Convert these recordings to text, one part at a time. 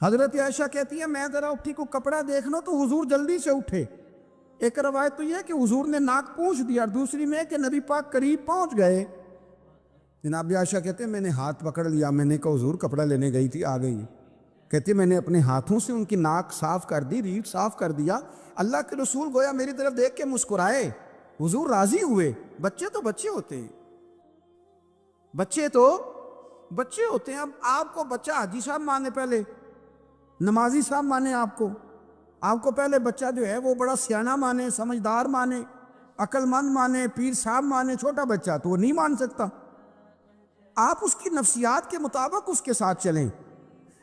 حضرت عائشہ کہتی ہے میں ذرا اٹھی کو کپڑا دیکھ لو تو حضور جلدی سے اٹھے. ایک روایت تو یہ ہے کہ حضور نے ناک پوچھ دیا، اور دوسری میں کہ نبی پاک قریب پہنچ گئے. جناب عائشہ کہتے ہیں میں نے ہاتھ پکڑ لیا، میں نے کہا حضور کپڑا لینے گئی تھی آ گئی. کہتی ہے میں نے اپنے ہاتھوں سے ان کی ناک صاف کر دی، ریڑھ صاف کر دیا. اللہ کے رسول گویا میری طرف دیکھ کے مسکرائے، حضور راضی ہوئے. بچے تو بچے ہوتے ہیں، بچے تو بچے ہوتے ہیں. اب آپ کو بچہ حاجی صاحب مانے، پہلے نمازی صاحب مانے، آپ کو پہلے بچہ جو ہے وہ بڑا سیانہ مانے، سمجھدار مانے، عقل مند مانے، پیر صاحب مانے. چھوٹا بچہ تو وہ نہیں مان سکتا. آپ اس کی نفسیات کے مطابق اس کے ساتھ چلیں.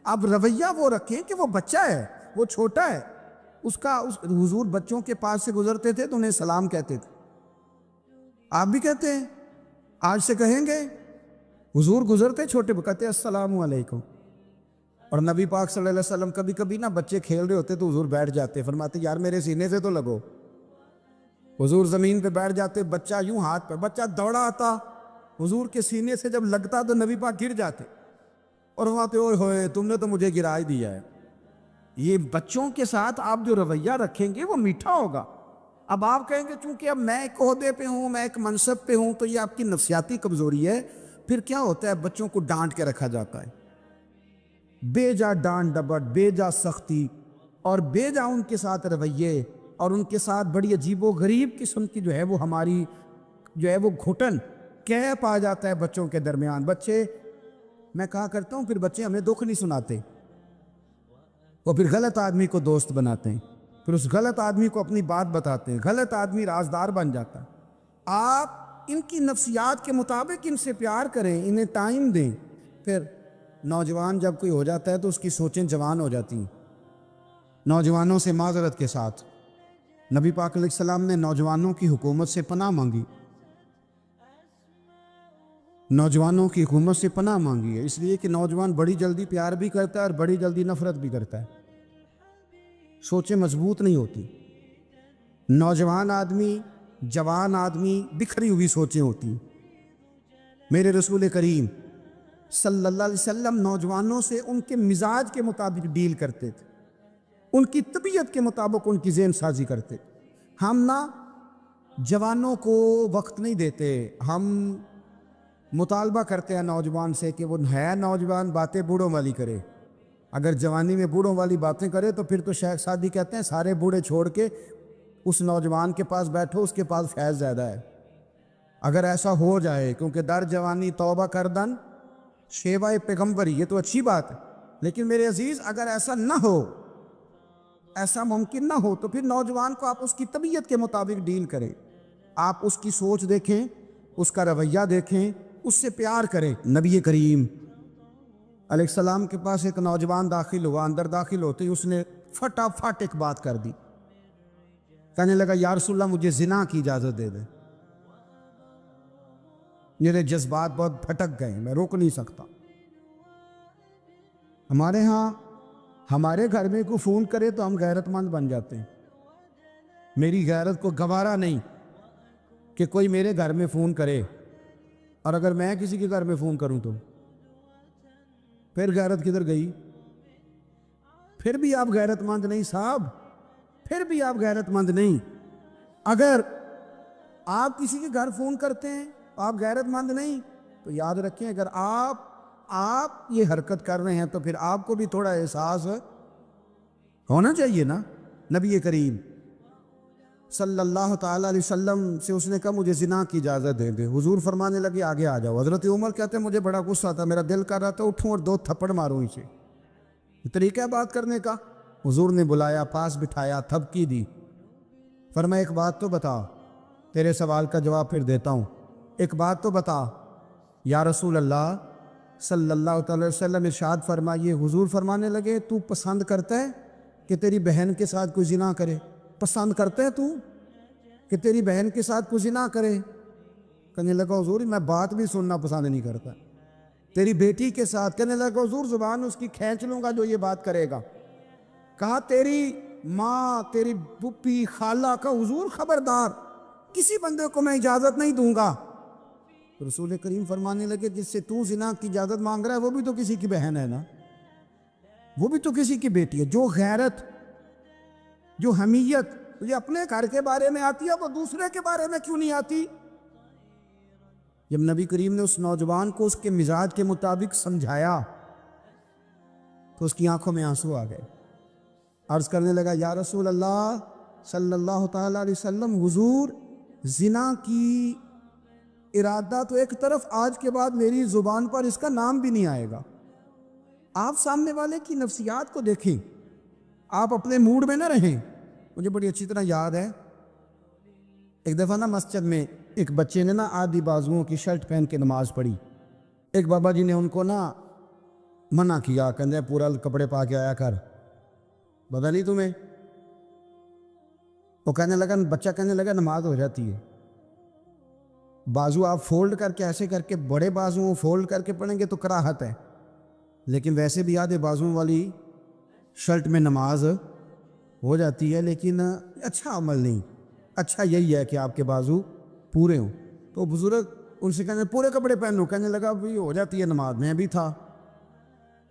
اب رویہ وہ رکھیں کہ وہ بچہ ہے، وہ چھوٹا ہے. حضور بچوں کے پاس سے گزرتے تھے تو انہیں سلام کہتے تھے. آپ بھی کہتے ہیں، آج سے کہیں گے. حضور گزرتے چھوٹے کہتے السلام علیکم. اور نبی پاک صلی اللہ علیہ وسلم کبھی کبھی نا بچے کھیل رہے ہوتے تو حضور بیٹھ جاتے، فرماتے یار میرے سینے سے تو لگو. حضور زمین پہ بیٹھ جاتے، بچہ یوں ہاتھ پہ، بچہ دوڑا آتا، حضور کے سینے سے جب لگتا تو نبی پاک گر جاتے اور فرماتے اوئے ہوئے تم نے تو مجھے گرا ہی دیا ہے. یہ بچوں کے ساتھ آپ جو رویہ رکھیں گے وہ میٹھا ہوگا. اب آپ کہیں گے چونکہ اب میں ایک عہدے پہ ہوں، میں ایک منصب پہ ہوں، تو یہ آپ کی نفسیاتی کمزوری ہے. پھر کیا ہوتا ہے، بچوں کو ڈانٹ کے رکھا جاتا ہے، بے جا ڈانٹ ڈپٹ، بے جا سختی، اور بے جا ان کے ساتھ رویے، اور ان کے ساتھ بڑی عجیب و غریب قسم کی جو ہے وہ ہماری جو ہے وہ گھٹن کیپ آ جاتا ہے بچوں کے درمیان. بچے، میں کہا کرتا ہوں، پھر بچے ہمیں دکھ نہیں سناتے، وہ پھر غلط آدمی کو دوست بناتے ہیں، پھر اس غلط آدمی کو اپنی بات بتاتے ہیں، غلط آدمی رازدار بن جاتا ہے. آپ ان کی نفسیات کے مطابق ان سے پیار کریں، انہیں ٹائم دیں. پھر نوجوان جب کوئی ہو جاتا ہے تو اس کی سوچیں جوان ہو جاتی ہیں. نوجوانوں سے معذرت کے ساتھ نبی پاک علیہ السلام نے نوجوانوں کی حکومت سے پناہ مانگی، نوجوانوں کی حکومت سے پناہ مانگی ہے، اس لیے کہ نوجوان بڑی جلدی پیار بھی کرتا ہے اور بڑی جلدی نفرت بھی کرتا ہے. سوچیں مضبوط نہیں ہوتی. نوجوان آدمی، جوان آدمی، بکھری ہوئی سوچیں ہوتی ہیں. میرے رسول کریم صلی اللہ علیہ وسلم نوجوانوں سے ان کے مزاج کے مطابق ڈیل کرتے تھے، ان کی طبیعت کے مطابق ان کی ذہن سازی کرتے. ہم نہ جوانوں کو وقت نہیں دیتے، ہم مطالبہ کرتے ہیں نوجوان سے کہ وہ ہے نوجوان باتیں بوڑھوں والی کرے. اگر جوانی میں بوڑھوں والی باتیں کرے تو پھر تو شیخ سعدی کہتے ہیں سارے بوڑھے چھوڑ کے اس نوجوان کے پاس بیٹھو، اس کے پاس فیض زیادہ ہے. اگر ایسا ہو جائے، کیونکہ در جوانی توبہ کردن شیوہ پیغمبری، یہ تو اچھی بات ہے. لیکن میرے عزیز اگر ایسا نہ ہو، ایسا ممکن نہ ہو، تو پھر نوجوان کو آپ اس کی طبیعت کے مطابق ڈیل کریں. آپ اس کی سوچ دیکھیں، اس کا رویہ دیکھیں، اس سے پیار کریں. نبی کریم علیہ السلام کے پاس ایک نوجوان داخل ہوا، اندر داخل ہوتے ہی اس نے فٹافٹ ایک بات کر دی. کہنے لگا یا رسول اللہ مجھے زنا کی اجازت دے دیں. میرے جذبات بہت پھٹک گئے، میں روک نہیں سکتا. ہمارے ہاں ہمارے گھر میں کوئی فون کرے تو ہم غیرت مند بن جاتے ہیں. میری غیرت کو گوارا نہیں کہ کوئی میرے گھر میں فون کرے، اور اگر میں کسی کے گھر میں فون کروں تو پھر غیرت کدھر گئی؟ پھر بھی آپ غیرت مند نہیں صاحب، پھر بھی آپ غیرت مند نہیں. اگر آپ کسی کے گھر فون کرتے ہیں آپ غیرت مند نہیں، تو یاد رکھیں اگر آپ یہ حرکت کر رہے ہیں تو پھر آپ کو بھی تھوڑا احساس ہونا چاہیے نا. نبی کریم صلی اللہ تعالیٰ علیہ وسلم سے اس نے کہا مجھے زنا کی اجازت دے دے. حضور فرمانے لگے آگے آ جاؤ. حضرت عمر کہتے ہیں مجھے بڑا غصہ تھا، میرا دل کر رہا تھا اٹھوں اور 2 تھپڑ ماروں اسے. یہ طریقہ ہے بات کرنے کا. حضور نے بلایا، پاس بٹھایا، تھپکی دی. فرمایا ایک بات تو بتا، تیرے سوال کا جواب پھر دیتا ہوں، ایک بات تو بتا. یا رسول اللہ صلی اللہ تعالی وسلم ارشاد فرمائیے. حضور فرمانے لگے تو پسند کرتا ہے کہ تیری بہن کے ساتھ کوئی زنا کرے؟ پسند کرتا ہے تو کہ تیری بہن کے ساتھ کوئی زنا کرے؟ کہنے لگا حضور میں بات بھی سننا پسند نہیں کرتا. تیری بیٹی کے ساتھ؟ کہنے لگا حضور زبان اس کی کھینچ لوں گا جو یہ بات کرے گا. کہا تیری ماں، تیری پھوپھی، خالہ کا؟ حضور خبردار کسی بندے کو میں اجازت نہیں دوں گا. رسول کریم فرمانے لگے جس سے تو زنا کی اجازت مانگ رہا ہے وہ بھی تو کسی کی بہن ہے نا. وہ بھی تو کسی کی بیٹی ہے. جو غیرت، جو حمیت یہ اپنے گھر کے بارے میں آتی ہے وہ دوسرے کے بارے میں کیوں نہیں آتی؟ جب نبی کریم نے اس نوجوان کو اس کے مزاج کے مطابق سمجھایا تو اس کی آنکھوں میں آنسو آ گئے. عرض کرنے لگا یا رسول اللہ صلی اللہ تعالیٰ علیہ وسلم، حضور زنا کی ارادہ تو ایک طرف، آج کے بعد میری زبان پر اس کا نام بھی نہیں آئے گا. آپ سامنے والے کی نفسیات کو دیکھیں، آپ اپنے موڈ میں نہ رہیں. مجھے بڑی اچھی طرح یاد ہے ایک دفعہ نا مسجد میں ایک بچے نے نا آدھی بازوؤں کی شرٹ پہن کے نماز پڑھی. ایک بابا جی نے ان کو نا منع کیا، کہنے پورا کپڑے پا کے آیا کر، پتہ نہیں تمہیں. وہ کہنے لگا، بچہ کہنے لگا نماز ہو جاتی ہے. بازو آپ فولڈ کر کے ایسے کر کے، بڑے بازو فولڈ کر کے پڑھیں گے تو کراہت ہے، لیکن ویسے بھی آدھے بازو والی شرٹ میں نماز ہو جاتی ہے. لیکن اچھا عمل نہیں، اچھا یہی ہے کہ آپ کے بازو پورے ہوں. تو بزرگ ان سے کہنے پورے کپڑے پہنو، کہنے لگا بھی ہو جاتی ہے نماز، میں بھی تھا.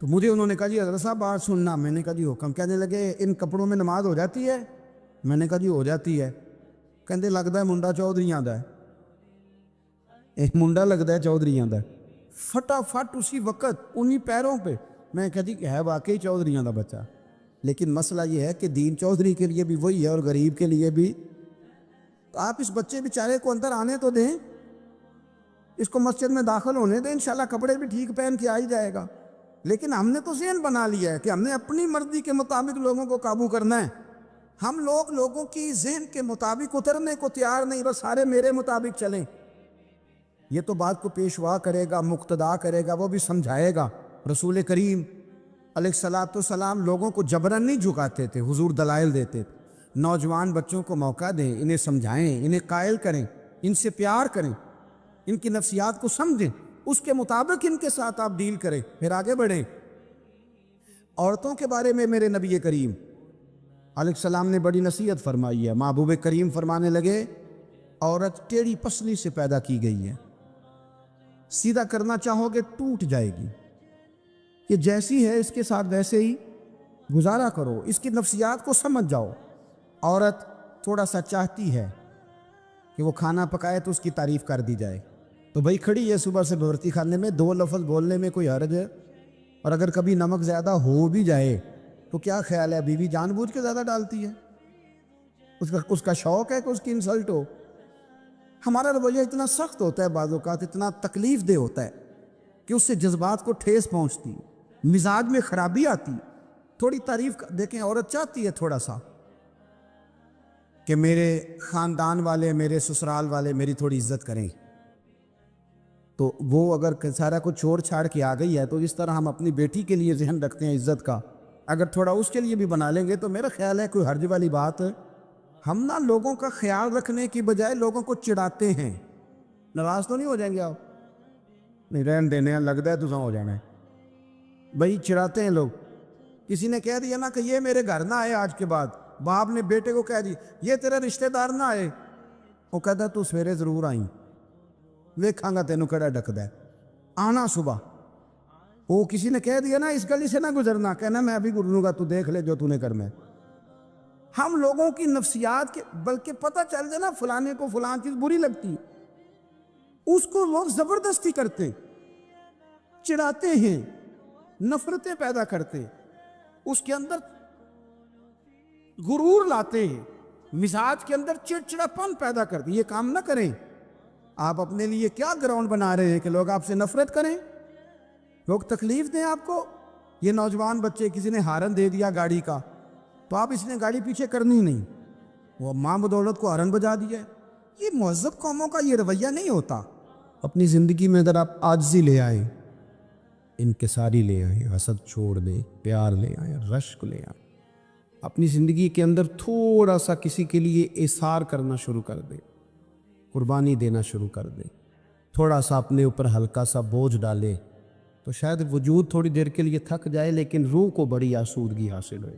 تو مجھے انہوں نے کہا جی حضرت صاحب بات سننا. میں نے کہا جی حکم. کہنے لگے ان کپڑوں میں نماز ہو جاتی ہے؟ میں نے کہا جی ہو جاتی ہے. کہندے لگتا ہے منڈا چودھریاں دا ہے. ایک منڈا لگتا ہے چودھریاں دا. فٹافٹ اسی وقت انہی پیروں پہ میں کہا جی ہے واقعی چودھریاں دا بچہ. لیکن مسئلہ یہ ہے کہ دین چودھری کے لیے بھی وہی ہے اور غریب کے لیے بھی. تو آپ اس بچے بیچارے کو اندر آنے تو دیں، اس کو مسجد میں داخل ہونے دیں، انشاءاللہ کپڑے بھی ٹھیک پہن کے آ ہی جائے گا. لیکن ہم نے تو ذہن بنا لیا ہے کہ ہم نے اپنی مرضی کے مطابق لوگوں کو قابو کرنا ہے. ہم لوگوں کی ذہن کے مطابق اترنے کو تیار نہیں، بس سارے میرے مطابق چلیں. یہ تو بات کو پیشوا کرے گا، مقتدا کرے گا، وہ بھی سمجھائے گا. رسول کریم علیہ الصلوۃ والسلام لوگوں کو جبرن نہیں جھکاتے تھے، حضور دلائل دیتے تھے. نوجوان بچوں کو موقع دیں، انہیں سمجھائیں، انہیں قائل کریں، ان سے پیار کریں، ان کی نفسیات کو سمجھیں، اس کے مطابق ان کے ساتھ آپ ڈیل کریں، پھر آگے بڑھیں. عورتوں کے بارے میں میرے نبی کریم علیہ السلام نے بڑی نصیحت فرمائی ہے. محبوب کریم فرمانے لگے عورت ٹیڑھی پسلی سے پیدا کی گئی ہے، سیدھا کرنا چاہو گے ٹوٹ جائے گی. کہ جیسی ہے اس کے ساتھ ویسے ہی گزارا کرو، اس کی نفسیات کو سمجھ جاؤ. عورت تھوڑا سا چاہتی ہے کہ وہ کھانا پکائے تو اس کی تعریف کر دی جائے. تو بھائی کھڑی ہے صبح سے بھرتی خانے میں، دو لفظ بولنے میں کوئی حرج ہے؟ اور اگر کبھی نمک زیادہ ہو بھی جائے تو کیا خیال ہے، بیوی جان بوجھ کے زیادہ ڈالتی ہے؟ اس کا شوق ہے کہ اس کی انسلٹ ہو. ہمارا رویہ اتنا سخت ہوتا ہے، بعض اوقات اتنا تکلیف دہ ہوتا ہے کہ اس سے جذبات کو ٹھیس پہنچتی، مزاج میں خرابی آتی. تھوڑی تعریف دیکھیں، عورت چاہتی ہے تھوڑا سا کہ میرے خاندان والے، میرے سسرال والے میری تھوڑی عزت کریں. تو وہ اگر سارا کچھ چھوڑ چھاڑ کے آ گئی ہے تو اس طرح ہم اپنی بیٹی کے لیے ذہن رکھتے ہیں عزت کا، اگر تھوڑا اس کے لیے بھی بنا لیں گے تو میرا خیال ہے کوئی حرج والی بات. ہم نہ لوگوں کا خیال رکھنے کی بجائے لوگوں کو چڑھاتے ہیں. ناراض تو نہیں ہو جائیں گے آپ؟ نہیں رہن دینے لگتا ہے تو ہو جانا ہے. بھائی چڑھاتے ہیں لوگ. کسی نے کہہ دیا نا کہ یہ میرے گھر نہ آئے آج کے بعد، باپ نے بیٹے کو کہہ دی یہ تیرے رشتہ دار نہ آئے، وہ کہتا تو سویرے ضرور آئیں، ویکھاں گا تینوں کڑا ڈکدا ہے، آنا صبح. وہ کسی نے کہہ دیا نا اس گلی سے نہ گزرنا، کہنا میں ابھی گزروں گا، تو دیکھ لے جو تو نے کرنا ہے. ہم لوگوں کی نفسیات کے، بلکہ پتہ چل جائے نا فلانے کو فلان چیز بری لگتی اس کو لوگ زبردستی کرتے، چڑھاتے ہیں، نفرتیں پیدا کرتے، اس کے اندر غرور لاتے ہیں، مزاج کے اندر چڑچڑاپن پیدا کرتے. یہ کام نہ کریں. آپ اپنے لیے کیا گراؤنڈ بنا رہے ہیں کہ لوگ آپ سے نفرت کریں، لوگ تکلیف دیں آپ کو. یہ نوجوان بچے کسی نے ہارن دے دیا گاڑی کا تو آپ اس نے گاڑی پیچھے کرنی نہیں، وہ ماں بدولت کو ہارن بجا دیا ہے. یہ مہذب قوموں کا یہ رویہ نہیں ہوتا. اپنی زندگی میں اگر آپ عاجزی لے آئیں، انکساری لے آئیں، حسد چھوڑ دیں، پیار لے آئیں، رشک لے آئیں، اپنی زندگی کے اندر تھوڑا سا کسی کے لیے ایثار کرنا شروع کر دیں، قربانی دینا شروع کر دیں، تھوڑا سا اپنے اوپر ہلکا سا بوجھ ڈالیں، تو شاید وجود تھوڑی دیر کے لیے تھک جائے لیکن روح کو بڑی آسودگی حاصل ہوئے،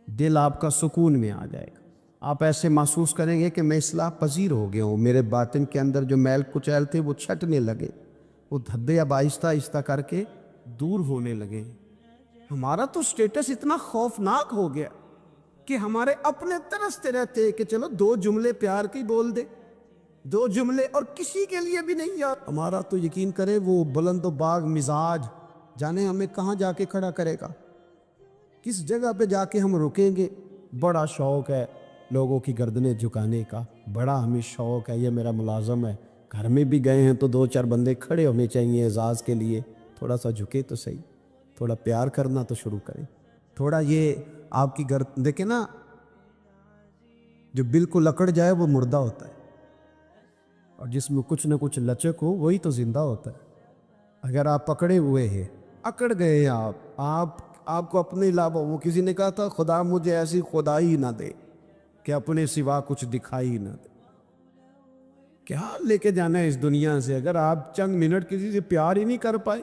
دل آپ کا سکون میں آ جائے گا. آپ ایسے محسوس کریں گے کہ میں اصلاح پذیر ہو گیا ہوں، میرے باطن کے اندر جو میل کچیل تھے وہ چھٹنے لگے، وہ دھبے اب آہستہ آہستہ کر کے دور ہونے لگے. ہمارا تو سٹیٹس اتنا خوفناک ہو گیا کہ ہمارے اپنے ترستے رہتے کہ چلو 2 جملے پیار کے بول دے، 2 جملے، اور کسی کے لیے بھی نہیں یار. ہمارا تو یقین کرے وہ بلند و باغ مزاج جانے ہمیں کہاں جا کے کھڑا کرے گا، کس جگہ پہ جا کے ہم رکیں گے. بڑا شوق ہے لوگوں کی گردنیں جھکانے کا، بڑا ہمیں شوق ہے، یہ میرا ملازم ہے. گھر میں بھی گئے ہیں تو 2-4 بندے کھڑے ہونے چاہیے اعزاز کے لیے، تھوڑا سا جھکے تو صحیح، تھوڑا پیار کرنا تو شروع کریں. تھوڑا یہ آپ کی گردن دیکھیں نا، جو بالکل اکڑ جائے وہ مردہ ہوتا ہے، اور جس میں کچھ نہ کچھ لچک ہو وہی تو زندہ ہوتا ہے. اگر آپ پکڑے ہوئے ہیں، اکڑ گئے ہیں آپ کو اپنے علاوہ، وہ کسی نے کہا تھا خدا مجھے ایسی خدائی نہ دے کہ اپنے سوا کچھ دکھائی نہ دے. کیا لے کے جانا ہے اس دنیا سے اگر آپ چند منٹ کسی سے پیار ہی نہیں کر پائے،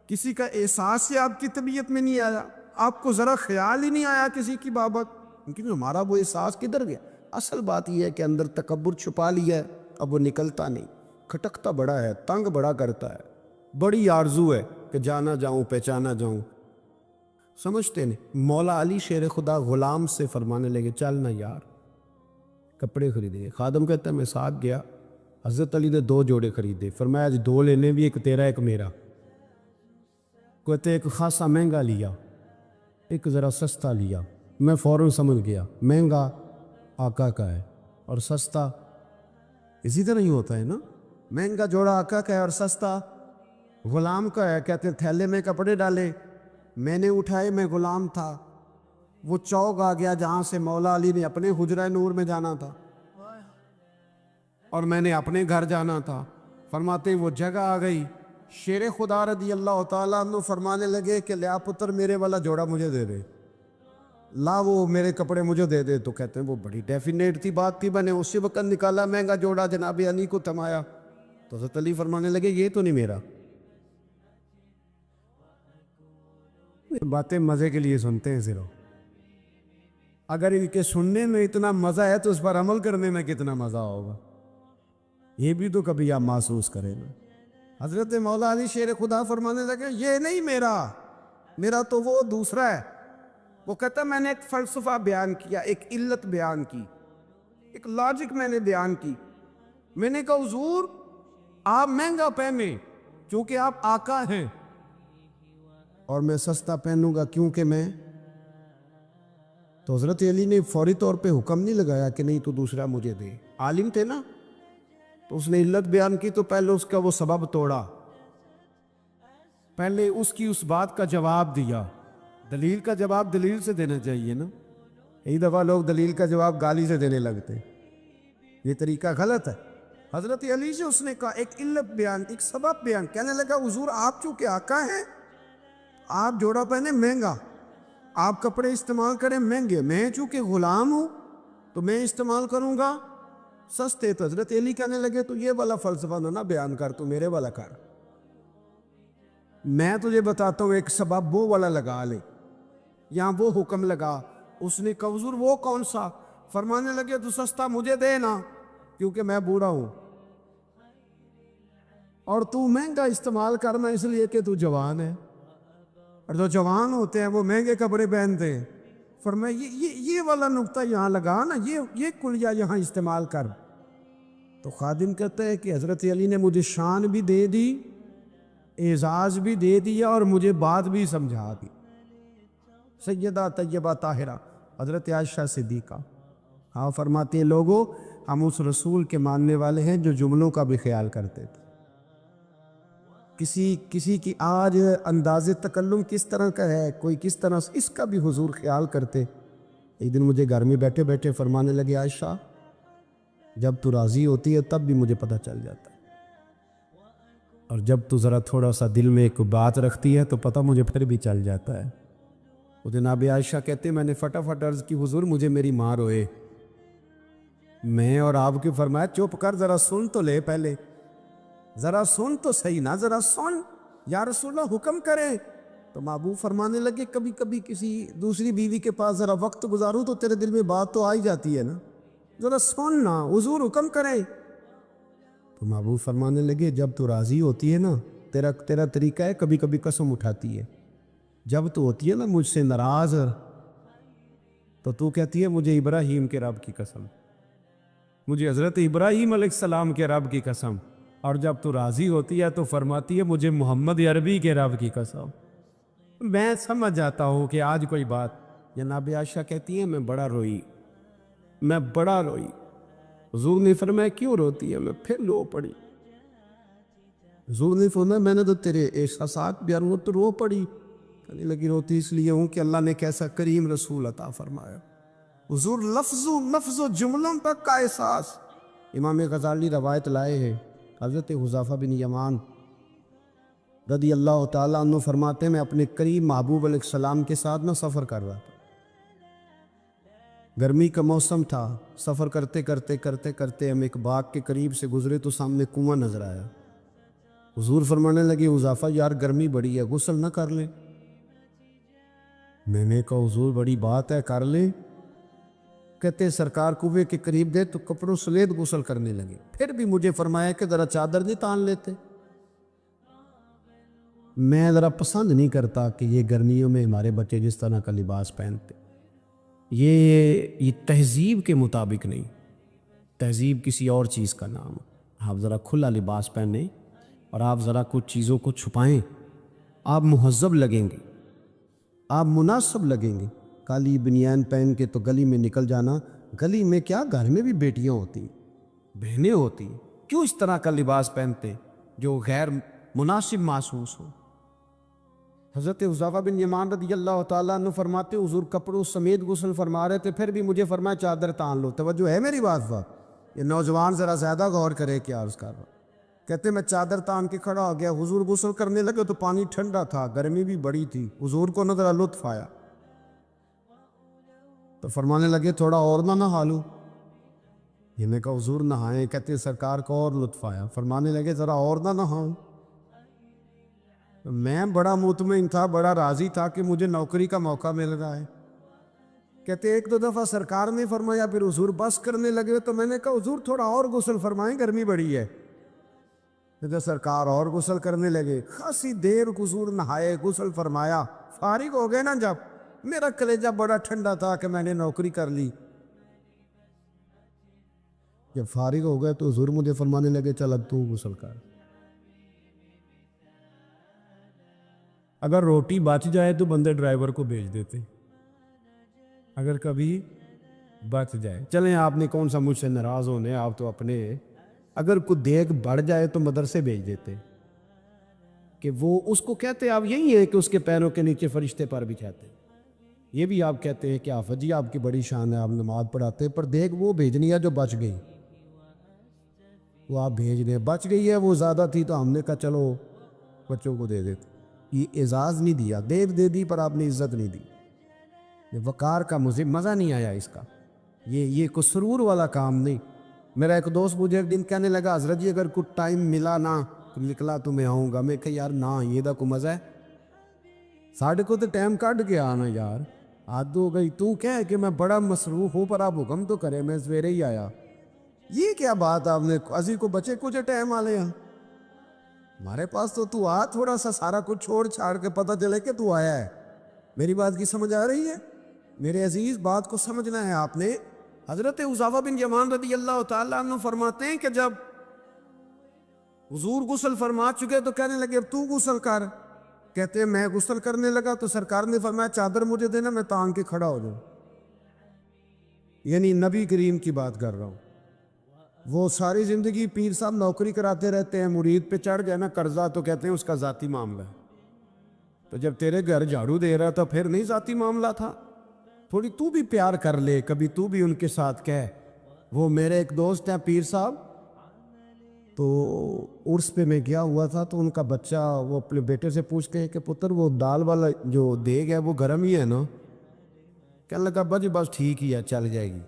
کسی کا احساس ہی آپ کی طبیعت میں نہیں آیا، آپ کو ذرا خیال ہی نہیں آیا کسی کی بابت، کیونکہ ہمارا وہ احساس کدھر گیا. اصل بات یہ ہے کہ اندر تکبر چھپا لیا ہے، اب وہ نکلتا نہیں، کھٹکتا بڑا ہے، تنگ بڑا کرتا ہے، بڑی آرزو ہے کہ جانا جاؤں پہچانا جاؤں. سمجھتے نہیں. مولا علی شیر خدا غلام سے فرمانے لگے چل نہ یار کپڑے خریدے. خادم کہتا ہے میں ساتھ گیا. حضرت علی نے 2 جوڑے خریدے. فرمایا آج 2 لینے بھی، ایک تیرا ایک میرا. کہتے ایک خاصا مہنگا لیا، ایک ذرا سستا لیا. میں فوراً سمجھ گیا مہنگا آقا کا ہے اور سستا اسی طرح ہی ہوتا ہے نا. مہنگا جوڑا آقا کا ہے اور سستا غلام کا ہے. کہتے تھیلے میں کپڑے ڈالے، میں نے اٹھائے، میں غلام تھا. وہ چوک آ گیا جہاں سے مولا علی نے اپنے حجرہ نور میں جانا تھا اور میں نے اپنے گھر جانا تھا. فرماتے ہیں وہ جگہ آ گئی. شیر خدا رضی اللہ تعالیٰ عنہ فرمانے لگے کہ لیا پتر میرے والا جوڑا مجھے دے دے، لا وہ میرے کپڑے مجھے دے دے. تو کہتے ہیں وہ بڑی ڈیفینیٹ تھی بات تھی، میں نے اسی وقت نکالا مہنگا جوڑا، جناب علی کو تھمایا. تو حضرت علی فرمانے لگے یہ تو نہیں میرا. باتیں مزے کے لیے سنتے ہیں صرف، اگر ان کے سننے میں اتنا مزہ ہے تو اس پر عمل کرنے میں کتنا مزہ ہوگا، یہ بھی تو کبھی آپ محسوس کریں نا. حضرت مولا علی شیر خدا فرمانے لگے یہ نہیں میرا تو وہ دوسرا ہے. وہ کہتا میں نے ایک فلسفہ بیان کیا، ایک علت بیان کی، ایک لاجک میں نے بیان کی. میں نے کہا حضور آپ مہنگا پہنے کیونکہ آپ آقا ہیں، اور میں سستا پہنوں گا کیونکہ میں. تو حضرت علی نے فوری طور پہ حکم نہیں لگایا کہ نہیں تو دوسرا مجھے دے. عالم تھے نا، تو اس نے علت بیان کی تو پہلے اس کا وہ سبب توڑا، پہلے اس کی اس بات کا جواب دیا. دلیل کا جواب دلیل سے دینا چاہیے نا. کئی دفعہ لوگ دلیل کا جواب گالی سے دینے لگتے، یہ طریقہ غلط ہے. حضرت علی سے اس نے کہا ایک علت بیان، ایک سبب بیان. کہنے لگا حضور آپ چونکہ آقا ہیں، آپ جوڑا پہنے مہنگا، آپ کپڑے استعمال کریں مہنگے، میں چونکہ غلام ہوں تو میں استعمال کروں گا سستے. تو حضرت علی کہنے لگے تو یہ والا فلسفہ نہ بیان کر، تو میرے والا کر. میں تجھے بتاتا ہوں ایک سبب وہ والا لگا لے، یہاں وہ حکم لگا. اس نے کہا حضور وہ کون سا؟ فرمانے لگے تو سستا مجھے دے نا کیونکہ میں بوڑھا ہوں، اور تو مہنگا استعمال کرنا اس لیے کہ تو جوان ہے، اور جو جوان ہوتے ہیں وہ مہنگے کپڑے پہنتے ہیں. فرمایا یہ والا نقطہ یہاں لگا نا، یہ کلیہ یہاں استعمال کر. تو خادم کہتا ہے کہ حضرت علی نے مجھے شان بھی دے دی، اعزاز بھی دے دیا، اور مجھے بات بھی سمجھا دی. سیدہ طیبہ طاہرہ حضرت عائشہ صدیقہ ہاں فرماتی ہیں لوگوں ہم اس رسول کے ماننے والے ہیں جو جملوں کا بھی خیال کرتے تھے. کسی کی آج انداز تکلم کس طرح کا ہے، کوئی کس طرح، اس کا بھی حضور خیال کرتے. ایک دن مجھے گھر میں بیٹھے بیٹھے فرمانے لگے عائشہ جب تو راضی ہوتی ہے تب بھی مجھے پتہ چل جاتا ہے، اور جب تو ذرا تھوڑا سا دل میں ایک بات رکھتی ہے تو پتہ مجھے پھر بھی چل جاتا ہے. وہ جناب عائشہ کہتے میں نے فٹافٹ عرض کی حضور مجھے میری ماں روئے. میں اور آپ کی فرمایا چپ کر ذرا سن تو لے، پہلے ذرا سن تو صحیح نا، ذرا سن یا رسول اللہ حکم کرے. تو محبوب فرمانے لگے کبھی کبھی کسی دوسری بیوی کے پاس ذرا وقت گزاروں تو تیرے دل میں بات تو آ ہی جاتی ہے نا، ذرا سن نا حضور حکم کرے. تو محبوب فرمانے لگے جب تو راضی ہوتی ہے نا، تیرا طریقہ ہے کبھی کبھی قسم اٹھاتی ہے، جب تو ہوتی ہے نا مجھ سے ناراض تو تو کہتی ہے مجھے ابراہیم کے رب کی قسم، مجھے حضرت ابراہیم علیہ السلام کے رب کی قسم، اور جب تو راضی ہوتی ہے تو فرماتی ہے مجھے محمد عربی کے رب کی قسم۔ میں سمجھ جاتا ہوں کہ آج کوئی بات، جناب عائشہ کہتی ہیں میں بڑا روئی، میں بڑا روئی۔ حضور نے فرمایا کیوں روتی ہے؟ میں پھر رو پڑی۔ حضور نے فرمایا میں نے تو تیرے احساسات بیان وہ تو رو پڑی۔ کہنے لگی روتی اس لیے ہوں کہ اللہ نے کیسا کریم رسول عطا فرمایا۔ حضور لفظ و جملوں تک کا احساس۔ امام غزالی روایت لائے ہیں، حضرت حذیفہ بن یمان رضی اللہ تعالیٰ عنہ فرماتے ہیں میں اپنے قریب محبوب علیہ السلام کے ساتھ سفر کر رہا تھا، گرمی کا موسم تھا، سفر کرتے کرتے ہم ایک باغ کے قریب سے گزرے تو سامنے کنواں نظر آیا۔ حضور فرمانے لگے حذیفہ یار گرمی بڑی ہے، غسل نہ کر لیں؟ میں نے کہا حضور بڑی بات ہے، کر لیں۔ کہتے سرکار کنویں کے قریب گئے تو کپڑوں سمیت غسل کرنے لگے، پھر بھی مجھے فرمایا کہ ذرا چادر نہیں تان لیتے؟ میں ذرا پسند نہیں کرتا کہ یہ گرمیوں میں ہمارے بچے جس طرح کا لباس پہنتے، یہ تہذیب کے مطابق نہیں، تہذیب کسی اور چیز کا نام ہے۔ آپ ذرا کھلا لباس پہنیں اور آپ ذرا کچھ چیزوں کو چھپائیں، آپ مہذب لگیں گے، آپ مناسب لگیں گے۔ کالی بنیان پہن کے تو گلی میں نکل جانا، گلی میں کیا گھر میں بھی بیٹیاں ہوتی، بہنیں ہوتی، کیوں اس طرح کا لباس پہنتے جو غیر مناسب محسوس ہو؟ حضرت حذیفہ بن یمان رضی اللہ تعالیٰ عنہ فرماتے حضور کپڑوں سمیت غسل فرما رہے تھے، پھر بھی مجھے فرمایا چادر تان لو۔ توجہ ہے میری بات یہ نوجوان ذرا زیادہ غور کرے کیا عرض کر رہا۔ کہتے میں چادر تان کے کھڑا ہو گیا، حضور غسل کرنے لگے تو پانی ٹھنڈا تھا، گرمی بھی بڑی تھی، حضور کو نہ ذرا لطف آیا تو فرمانے لگے تھوڑا اور نہ نہا لوں؟ یہ میں کہا حضور نہائیں۔ کہتے سرکار کو اور لطف آیا، فرمانے لگے ذرا اور نہ نہاؤں؟ میں بڑا مطمئن تھا، بڑا راضی تھا کہ مجھے نوکری کا موقع مل رہا ہے۔ کہتے ایک دو دفعہ سرکار نے فرمایا، پھر حضور بس کرنے لگے تو میں نے کہا حضور تھوڑا اور غسل فرمائیں، گرمی بڑی ہے۔ تو سرکار اور غسل کرنے لگے، خاصی دیر حضور نہائے، غسل فرمایا، فارغ ہو گئے نا جب، میرا کلیجہ بڑا ٹھنڈا تھا کہ میں نے نوکری کر لی۔ جب فارغ ہو گئے تو حضور مجھے فرمانے لگے چل اب تو غسل کر۔ اگر روٹی بچ جائے تو بندے ڈرائیور کو بھیج دیتے، اگر کبھی بچ جائے۔ چلیں آپ نے کون سا مجھ سے ناراض ہونے، آپ تو اپنے، اگر کوئی دیگ بڑھ جائے تو مدرسے بھیج دیتے کہ وہ اس کو کہتے آپ یہی ہے کہ اس کے پیروں کے نیچے فرشتے پر بچھاتے، یہ بھی آپ کہتے ہیں کہ آفت جی آپ کی بڑی شان ہے، آپ نماز پڑھاتے، پر دیکھ وہ بھیجنی ہے جو بچ گئی، وہ آپ بھیج دیں، بچ گئی ہے وہ زیادہ تھی تو ہم نے کہا چلو بچوں کو دے دیتے۔ یہ اعزاز نہیں دیا، دیو دے دی پر آپ نے عزت نہیں دی، یہ وقار کا مجھے مزہ نہیں آیا اس کا، یہ کوئی سرور والا کام نہیں۔ میرا ایک دوست مجھے ایک دن کہنے لگا حضرت جی اگر کچھ ٹائم ملا نا نکلا تو میں آؤں گا۔ میں کہا یار نہ یہ دا کوئی مزہ ہے، ساڑھے کو تو ٹائم کٹ گیا آنا یار، حد ہو گئی۔ تو کہہ کہ میں بڑا مصروف ہوں پر آپ حکم تو کرے، میں سویرے ہی آیا۔ یہ کیا بات آپ نے، ازی کو بچے کچھ ٹائم والے ہیں ہمارے پاس، تو آ تھوڑا سا سارا کچھ چھوڑ چھاڑ کے پتہ چلے کہ تو آیا ہے۔ میری بات کی سمجھ آ رہی ہے میرے عزیز؟ بات کو سمجھنا ہے آپ نے۔ حضرت حذیفہ بن یمان رضی اللہ تعالیٰ عنہ فرماتے ہیں کہ جب حضور غسل فرما چکے تو کہنے لگے اب تو غسل کر۔ کہتے ہیں میں غسل کرنے لگا تو سرکار نے فرمایا چادر مجھے دینا، میں تان کے کھڑا ہو جاؤں۔ یعنی نبی کریم کی بات کر رہا ہوں۔ وہ ساری زندگی پیر صاحب نوکری کراتے رہتے ہیں، مرید پہ چڑھ جائے نا قرضہ تو کہتے ہیں اس کا ذاتی معاملہ ہے، تو جب تیرے گھر جھاڑو دے رہا تھا پھر نہیں ذاتی معاملہ تھا؟ تھوڑی تو بھی پیار کر لے، کبھی تو بھی ان کے ساتھ کہہ۔ وہ میرے ایک دوست ہیں پیر صاحب، تو عرس پہ میں گیا ہوا تھا تو ان کا بچہ وہ اپنے بیٹے سے پوچھتے ہیں کہ پتر وہ دال والا جو دیگ ہے وہ گرم ہی ہے نا؟ کہنے لگا ابا جی بس ٹھیک ہی ہے چل جائے گی،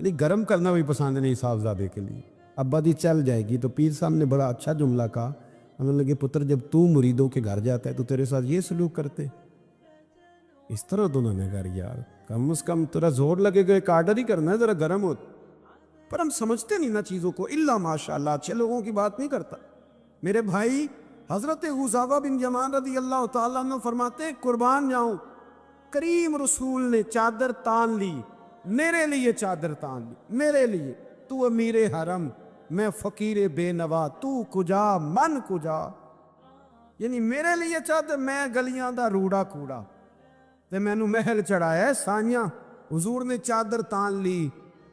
یعنی گرم کرنا بھی پسند نہیں صاحبزادے کے لیے، ابا جی چل جائے گی۔ تو پیر صاحب نے بڑا اچھا جملہ کہا، ہمیں لگے پتر جب تو مریدوں کے گھر جاتا ہے تو تیرے ساتھ یہ سلوک کرتے، اس طرح تو انہوں نے کہا یار کم از کم تیرا زور لگے گا ایک آرڈر ہی کرنا ہے ذرا گرم ہو، پر ہم سمجھتے نہیں نا چیزوں کو۔ الا ماشاء اللہ اچھے لوگوں کی بات نہیں کرتا میرے بھائی، حضرت حذیفہ بن یمان رضی اللہ تعالیٰ عنہ فرماتے ہیں قربان جاؤں، کریم رسول نے چادر تان لی، میرے لیے چادر تان لی، میرے لیے، تو امیر حرم، میں فقیر بے نوا، تو کجا من کجا، یعنی میرے لیے چادر، میں گلیاں دا روڑا کوڑا تے میں نو محل چڑھایا ہے سانیاں، حضور نے چادر تان لی،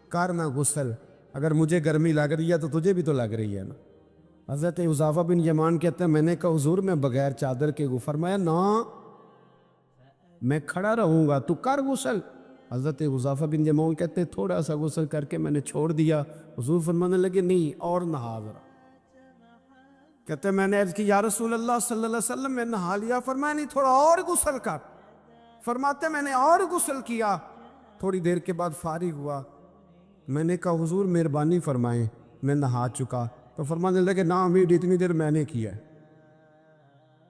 کرنا غسل، اگر مجھے گرمی لگ رہی ہے تو تجھے بھی تو لگ رہی ہے نا۔ حضرت حذیفہ بن یمان کہتے ہیں میں نے کہا حضور میں بغیر چادر کے گو، فرمایا نا میں کھڑا رہوں گا، تو کر غسل۔ حضرت حذیفہ بن یمان کہتے ہیں تھوڑا سا غسل کر کے میں نے چھوڑ دیا، حضور فرمانے لگے نہیں اور نہا ذرا۔ کہتے ہیں میں نے عرض کی یا رسول اللہ صلی اللہ علیہ وسلم میں نہا لیا، فرمایا نہیں تھوڑا اور غسل کر۔ فرماتے میں نے اور غسل کیا، تھوڑی دیر کے بعد فارغ ہوا، میں نے کہا حضور مہربانی فرمائیں میں نہا چکا، تو فرمانے لگے نا امیر اتنی دیر میں نے کیا ہے،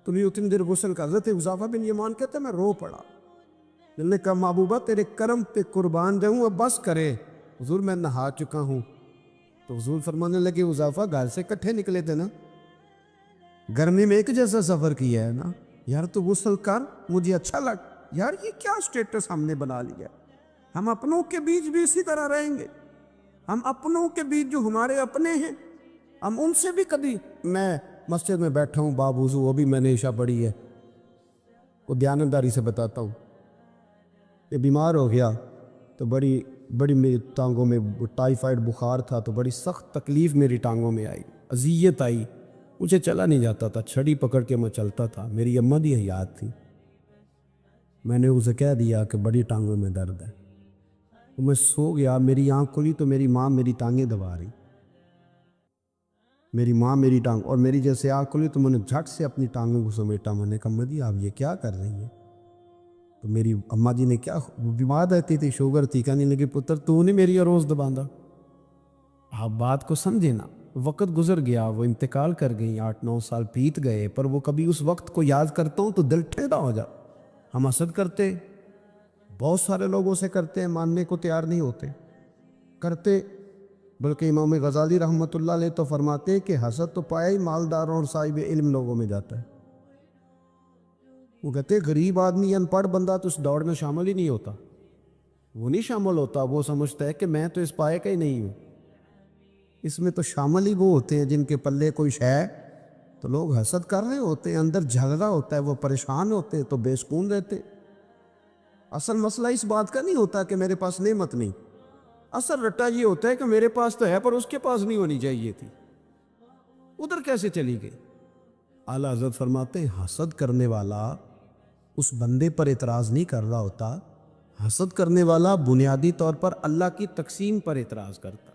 تمہیں اتنی دیر غسل کا۔ حضرت حذیفہ بن یمان کہتے ہیں میں رو پڑا، میں نے کہا محبوبہ تیرے کرم پہ قربان جاؤں، اب بس کرے، حضور میں نہا چکا ہوں۔ تو حضور فرمانے لگے حذیفہ گھر سے کٹھے نکلے تھے نا، گرمی میں ایک جیسا سفر کیا ہے نا، یار تو غسل کر، مجھے اچھا لگ، یار یہ کیا سٹیٹس ہم نے بنا لیا، ہم اپنوں کے بیچ بھی اسی طرح رہیں گے، ہم اپنوں کے بیچ جو ہمارے اپنے ہیں ہم ان سے بھی کبھی، میں مسجد میں بیٹھا ہوں باب وضو، وہ بھی میں نے عشاء پڑھی ہے، وہ دیانتداری سے بتاتا ہوں، یہ بیمار ہو گیا تو بڑی میری ٹانگوں میں ٹائیفائڈ بخار تھا، تو بڑی سخت تکلیف میری ٹانگوں میں آئی، اذیت آئی، مجھے چلا نہیں جاتا تھا، چھڑی پکڑ کے میں چلتا تھا، میری اماں دی حیات تھی، میں نے اسے کہہ دیا کہ بڑی ٹانگوں میں درد ہے، تو میں سو گیا، میری آنکھ کھلی تو میری ماں میری ٹانگیں دبا رہی، میری ماں میری ٹانگ، اور میری جیسے آنکھ کھلی تو میں نے جھٹ سے اپنی ٹانگوں کو سمیٹا، میں نے کہا مدی آپ یہ کیا کر رہی ہیں؟ تو میری اماں جی نے کیا، بیمار رہتی تھی، شوگر تھی، کہنے لگی پتر تو نے میری روز دباندہ، آپ بات کو سمجھے نا، وقت گزر گیا، وہ انتقال کر گئی، 8-9 سال بیت گئے، پر وہ کبھی اس وقت کو یاد کرتا ہوں تو دل ٹھنڈا ہو جا۔ ہم حسد کرتے، بہت سارے لوگوں سے کرتے ہیں، ماننے کو تیار نہیں ہوتے، کرتے، بلکہ امام غزالی رحمۃ اللہ علیہ تو فرماتے ہیں کہ حسد تو پایا ہی مالداروں اور صاحب علم لوگوں میں جاتا ہے۔ وہ کہتے ہیں غریب آدمی ان پڑھ بندہ تو اس دوڑ میں شامل ہی نہیں ہوتا، وہ نہیں شامل ہوتا، وہ سمجھتا ہے کہ میں تو اس پائے کا ہی نہیں ہوں، اس میں تو شامل ہی وہ ہوتے ہیں جن کے پلے کوئی شے، تو لوگ حسد کر رہے ہوتے ہیں، اندر جھگڑا ہوتا ہے، وہ پریشان ہوتے تو بے سکون رہتے۔ اصل مسئلہ اس بات کا نہیں ہوتا کہ میرے پاس نعمت نہیں، اصل رٹا یہ ہوتا ہے کہ میرے پاس تو ہے پر اس کے پاس نہیں ہونی چاہیے تھی، ادھر کیسے چلی گئی؟ اعلیٰ حضرت فرماتے ہیں حسد کرنے والا اس بندے پر اعتراض نہیں کر رہا ہوتا، حسد کرنے والا بنیادی طور پر اللہ کی تقسیم پر اعتراض کرتا،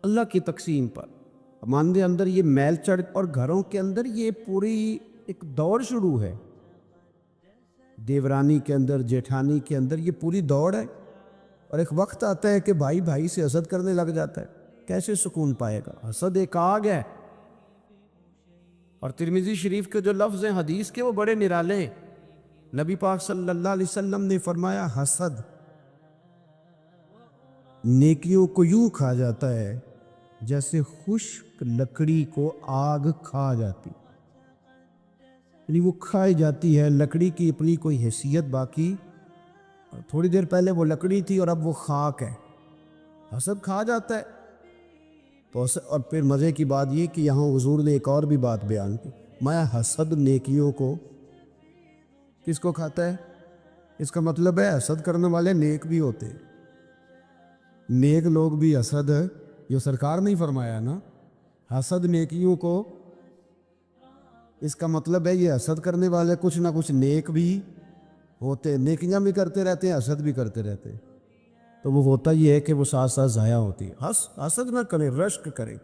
اللہ کی تقسیم پر۔ ہمارے اندر یہ میل چڑھ، اور گھروں کے اندر یہ پوری ایک دوڑ شروع ہے، دیورانی کے اندر، جیٹھانی کے اندر یہ پوری دوڑ ہے، اور ایک وقت آتا ہے کہ بھائی بھائی سے حسد کرنے لگ جاتا ہے، کیسے سکون پائے گا؟ حسد ایک آگ ہے، اور ترمذی شریف کے جو لفظ ہیں حدیث کے وہ بڑے نرالے ہیں۔ نبی پاک صلی اللہ علیہ وسلم نے فرمایا حسد نیکیوں کو یوں کھا جاتا ہے جیسے خشک لکڑی کو آگ کھا جاتی، یعنی وہ کھائی جاتی ہے، لکڑی کی اپنی کوئی حیثیت باقی، تھوڑی دیر پہلے وہ لکڑی تھی اور اب وہ خاک ہے، حسد کھا جاتا ہے۔ تو اور پھر مزے کی بات یہ کہ یہاں حضور نے ایک اور بھی بات بیان کی، میں حسد نیکیوں کو کس کو کھاتا ہے؟ اس کا مطلب ہے حسد کرنے والے نیک بھی ہوتے ہیں، نیک لوگ بھی حسد ہے، یہ سرکار نہیں فرمایا نا، حسد نیکیوں کو، اس کا مطلب ہے یہ حسد کرنے والے کچھ نہ کچھ نیک بھی ہوتے، نیکیاں بھی کرتے رہتے ہیں، حسد بھی کرتے رہتے ہیں، تو وہ ہوتا یہ ہے کہ وہ ساتھ ساتھ ضائع ہوتی ہے۔ حسد نہ کریں، رشک کریں،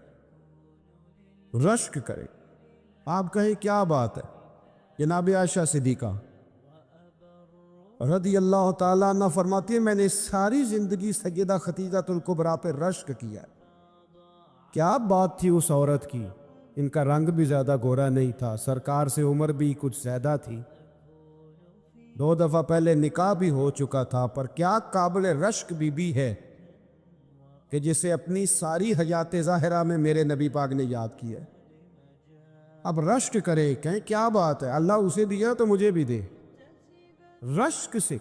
رشک کریں، آپ کہیں کیا بات ہے؟ جناب عائشہ صدیقہ رضی اللہ تعالیٰ عنہ فرماتی ہے میں نے ساری زندگی سیدہ خدیجہ الکبریٰ پہ رشک کیا، کیا بات تھی اس عورت کی، ان کا رنگ بھی زیادہ گورا نہیں تھا، سرکار سے عمر بھی کچھ زیادہ تھی، 2 دفعہ پہلے نکاح بھی ہو چکا تھا، پر کیا قابل رشک بھی ہے کہ جسے اپنی ساری حیات ظاہرہ میں میرے نبی پاک نے یاد کیا ہے۔ اب رشک کرے، کہیں کیا بات ہے، اللہ اسے دیا تو مجھے بھی دے، رشک سے